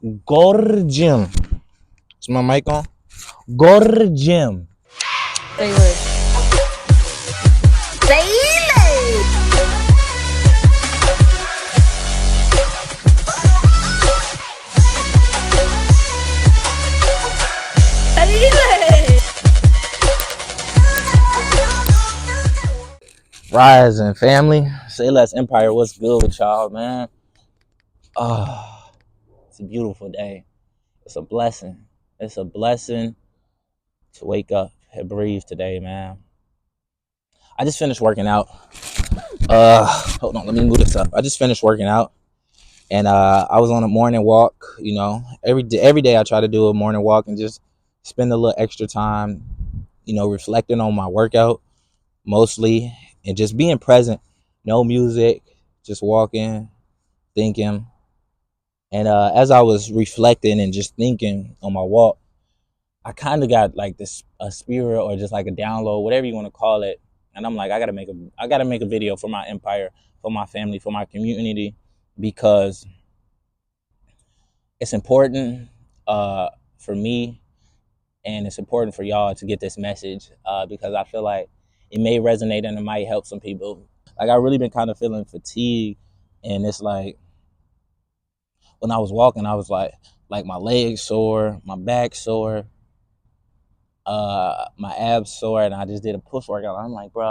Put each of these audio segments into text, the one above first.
Gorgym. Is my mic on? Gorgym. Say what? Rising family. Say less empire. What's good with y'all, man? It's a beautiful day. It's a blessing. It's a blessing to wake up and breathe today, man. I just finished working out. Hold on, let me move this up. I just finished working out, and I was on a morning walk. You know, every day I try to do a morning walk and just spend a little extra time, reflecting on my workout mostly, and just being present. No music, just walking, thinking. And as I was reflecting and just thinking on my walk, I kind of got like this a spirit or just like a download, whatever you want to call it. And I'm like, I gotta make a video for my empire, for my family, for my community, because it's important for me, and it's important for y'all to get this message, because I feel like it may resonate and it might help some people. Like, I really been kind of feeling fatigue, and it's like when I was walking, I was like my legs sore, my back sore, my abs sore, and I just did a push workout. I'm like, bro,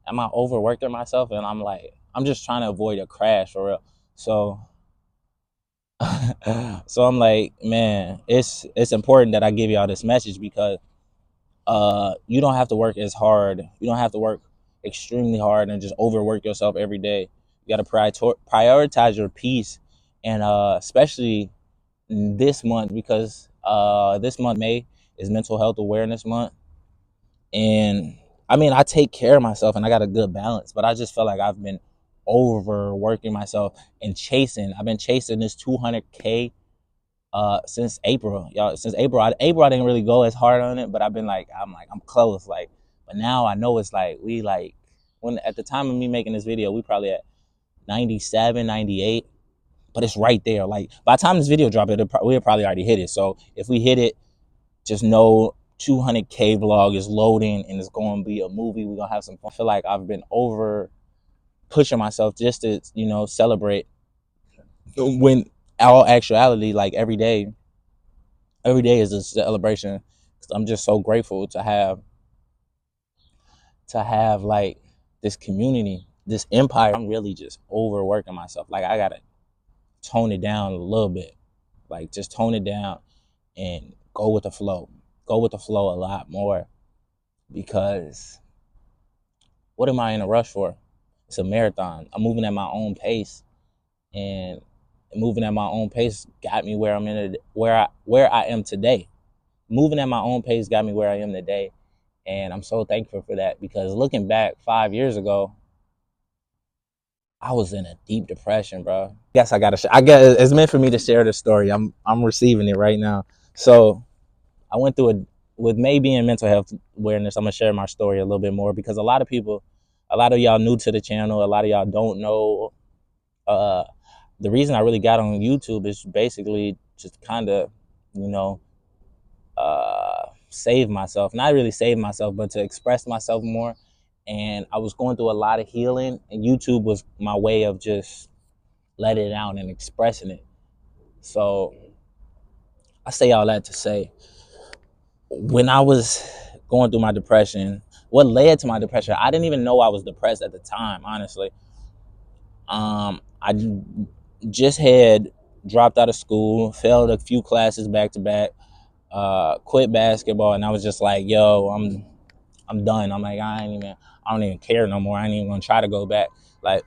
am I overworking myself? And I'm like, I'm just trying to avoid a crash for real. So so I'm like, man, it's important that I give y'all this message, because you don't have to work as hard. You don't have to work extremely hard and just overwork yourself every day. You got to prioritize your peace, and especially this month, because this month, May, is Mental Health Awareness Month. And I mean, I take care of myself and I got a good balance, but I just feel like I've been overworking myself and I've been chasing this 200K since April. Y'all, since April. I didn't really go as hard on it, but I'm close. Like, but now I know it's like, when at the time of me making this video, we probably at 97, 98. But it's right there. Like, by the time this video dropped, we'll probably already hit it. So if we hit it, just know 200K vlog is loading, and it's going to be a movie. We're going to have some fun. I feel like I've been over pushing myself just to, celebrate, when all actuality, like, every day is a celebration. I'm just so grateful to have like this community, this empire. I'm really just overworking myself. Like, I got to tone it down a little bit. Like, just tone it down and go with the flow a lot more, because what am I in a rush for? It's a marathon. I'm moving at my own pace, and moving at my own pace got me where I am today. Moving at my own pace got me where I am today, and I'm so thankful for that, because looking back 5 years ago, I was in a deep depression, bro. I guess it's meant for me to share the story. I'm receiving it right now. So I went through with May being Mental Health Awareness. I'm gonna share my story a little bit more, because a lot of y'all new to the channel, a lot of y'all don't know. The reason I really got on YouTube is basically just kind of, save myself. Not really save myself, but to express myself more. And I was going through a lot of healing, and YouTube was my way of just letting it out and expressing it. So I say all that to say, when I was going through my depression, what led to my depression, I didn't even know I was depressed at the time, honestly. I just had dropped out of school, failed a few classes back to back, quit basketball, and I was just like, yo, I'm done. I'm like, I don't even care no more. I ain't even gonna try to go back. Like,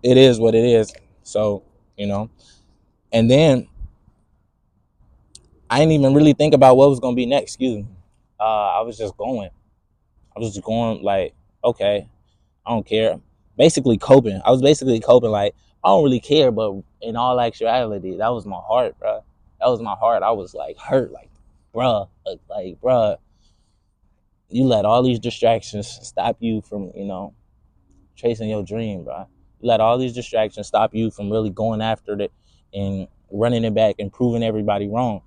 it is what it is. So, and then I didn't even really think about what was gonna be next. Excuse me. I was just going. Like, okay, I don't care. Basically coping. I was basically coping like, I don't really care, but in all actuality, that was my heart, bro. That was my heart. I was like hurt, like, bruh, you let all these distractions stop you from, chasing your dream, bro. You let all these distractions stop you from really going after it and running it back and proving everybody wrong.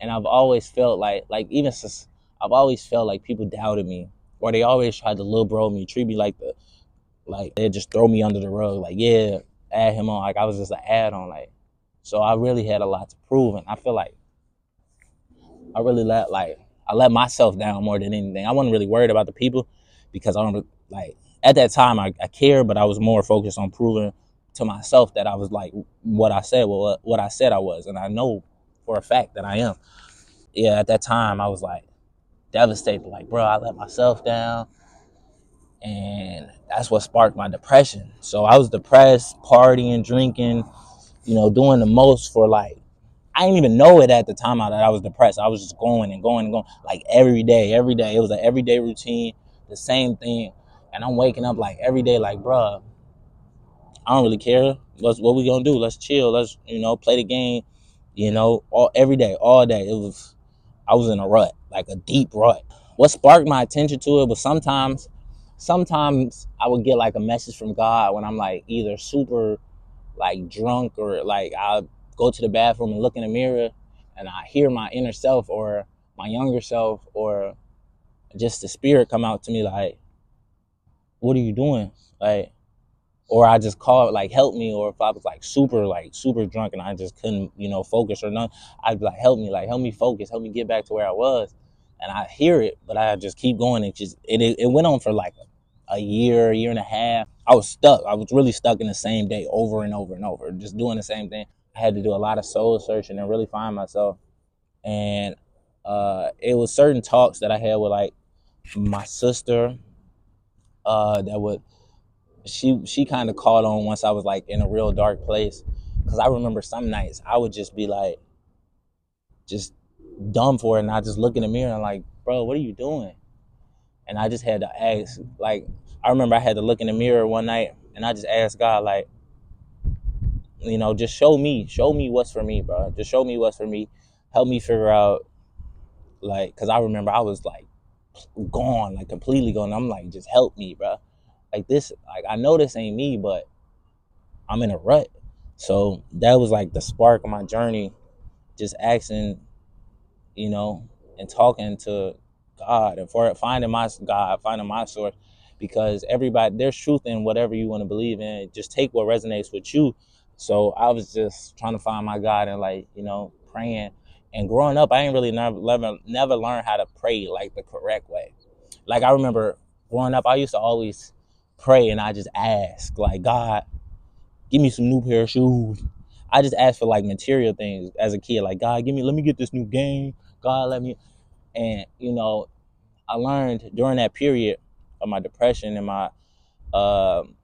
And I've always felt like even since I've always felt like people doubted me, or they always tried to little bro me, treat me like they just throw me under the rug, like, yeah, add him on, like I was just an add on, like. So I really had a lot to prove, and I feel like I really I let myself down more than anything. I wasn't really worried about the people because I don't like at that time I cared, but I was more focused on proving to myself that I was like what I said I was, and I know for a fact that I am. Yeah, at that time I was like devastated, like, bro, I let myself down, and that's what sparked my depression. So I was depressed, partying, drinking, doing the most for like I didn't even know it at the time that I was depressed. I was just going and going and going, like every day, every day. It was an everyday routine, the same thing. And I'm waking up like every day, like, bruh, I don't really care. What we gonna do? Let's chill. Let's play the game. All every day, all day. I was in a rut, like a deep rut. What sparked my attention to it was sometimes I would get like a message from God when I'm like either super like drunk, or like I go to the bathroom and look in the mirror and I hear my inner self or my younger self or just the spirit come out to me like, what are you doing? Like, or I just call it like help me, or if I was like super drunk and I just couldn't, focus or nothing, I'd be like help me focus, help me get back to where I was. And I hear it, but I just keep going. It went on for like a year and a half. I was stuck. I was really stuck in the same day over and over and over, just doing the same thing. I had to do a lot of soul searching and really find myself. And it was certain talks that I had with like my sister that would she kind of caught on once I was like in a real dark place. Cause I remember some nights I would just be like just dumb for it, and I just look in the mirror and like, bro, what are you doing? And I just had to ask, like, I remember I had to look in the mirror one night and I just asked God, like, just show me what's for me, bro. Just show me what's for me. Help me figure out, like, cause I remember I was like gone, like completely gone. I'm like, just help me, bro. Like this, like I know this ain't me, but I'm in a rut. So that was like the spark of my journey, just asking, you know, and talking to God and for finding my God, finding my source, because everybody there's truth in whatever you want to believe in. Just take what resonates with you. So I was just trying to find my God and like praying. And growing up, I ain't really never learned how to pray like the correct way. Like I remember growing up, I used to always pray and I just ask like, God, give me some new pair of shoes. I just asked for like material things as a kid, like, God, let me get this new game. God, let me. And I learned during that period of my depression and my um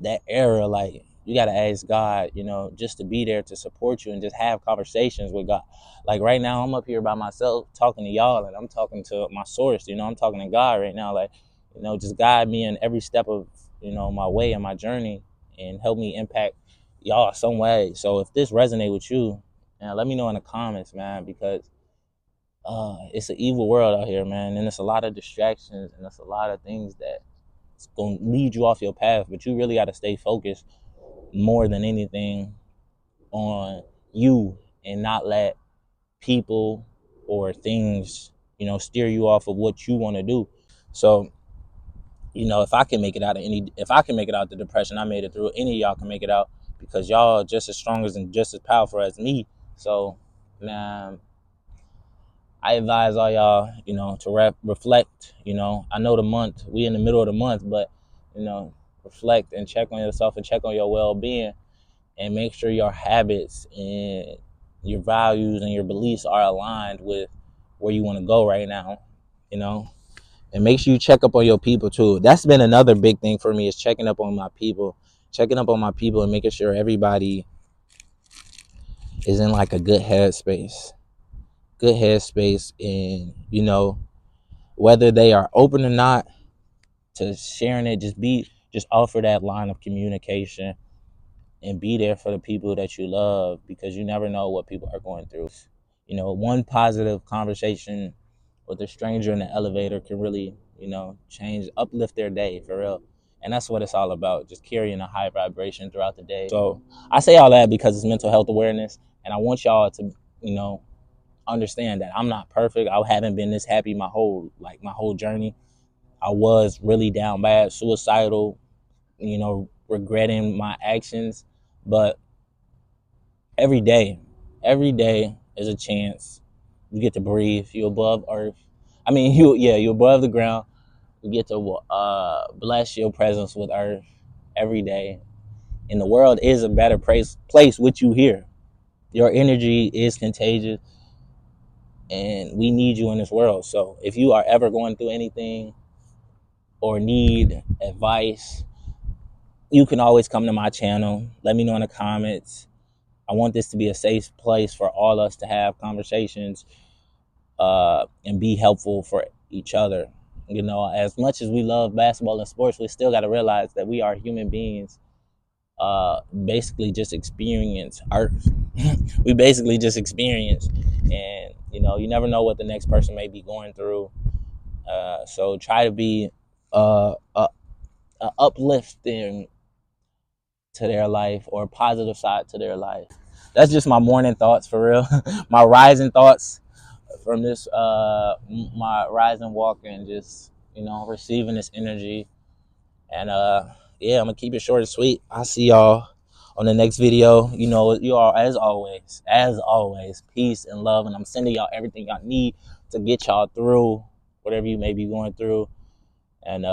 that era, like you got to ask God, just to be there to support you and just have conversations with God. Like right now, I'm up here by myself talking to y'all, and I'm talking to my source. I'm talking to God right now, like just guide me in every step of my way and my journey, and help me impact y'all some way. So if this resonate with you, let me know in the comments, man, because it's an evil world out here, man, and it's a lot of distractions and it's a lot of things that it's gonna lead you off your path. But you really got to stay focused more than anything on you, and not let people or things steer you off of what you want to do. So if I can make it out the depression I made it through, any of y'all can make it out, because y'all are just as strong as and just as powerful as me. So man, I advise all y'all, to reflect. I know we in the middle of the month, but reflect and check on yourself and check on your well-being, and make sure your habits and your values and your beliefs are aligned with where you want to go right now. You know, and make sure you check up on your people too. That's been another big thing for me, is checking up on my people, and making sure everybody is in like a good headspace, and whether they are open or not to sharing it, just offer that line of communication and be there for the people that you love, because you never know what people are going through. One positive conversation with a stranger in the elevator can really, uplift their day for real. And that's what it's all about, just carrying a high vibration throughout the day. So I say all that because it's mental health awareness. And I want y'all to, you know, understand that I'm not perfect. I haven't been this happy my whole journey. I was really down bad, suicidal, you know, regretting my actions. But every day, every day is a chance. You get to breathe. You're above earth. I mean, you're above the ground. You get to bless your presence with earth every day. And the world is a better place with you here. Your energy is contagious, and we need you in this world. So if you are ever going through anything or need advice, you can always come to my channel. Let me know in the comments. I want this to be a safe place for all us to have conversations and be helpful for each other. You know, as much as we love basketball and sports, we still got to realize that we are human beings, basically just experience Earth. We basically just experience, and you know, you never know what the next person may be going through. So try to be uplifting to their life, or a positive side to their life. That's just my morning thoughts for real. My rising thoughts from this my rising walk, and just, you know, receiving this energy. And yeah, I'm gonna keep it short and sweet. I'll see y'all on the next video. You know, you all, as always, peace and love, and I'm sending y'all everything y'all need to get y'all through whatever you may be going through. And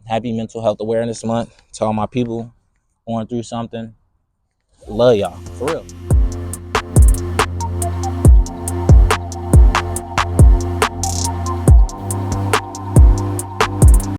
happy Mental Health Awareness Month to all my people going through something. Love y'all, for real.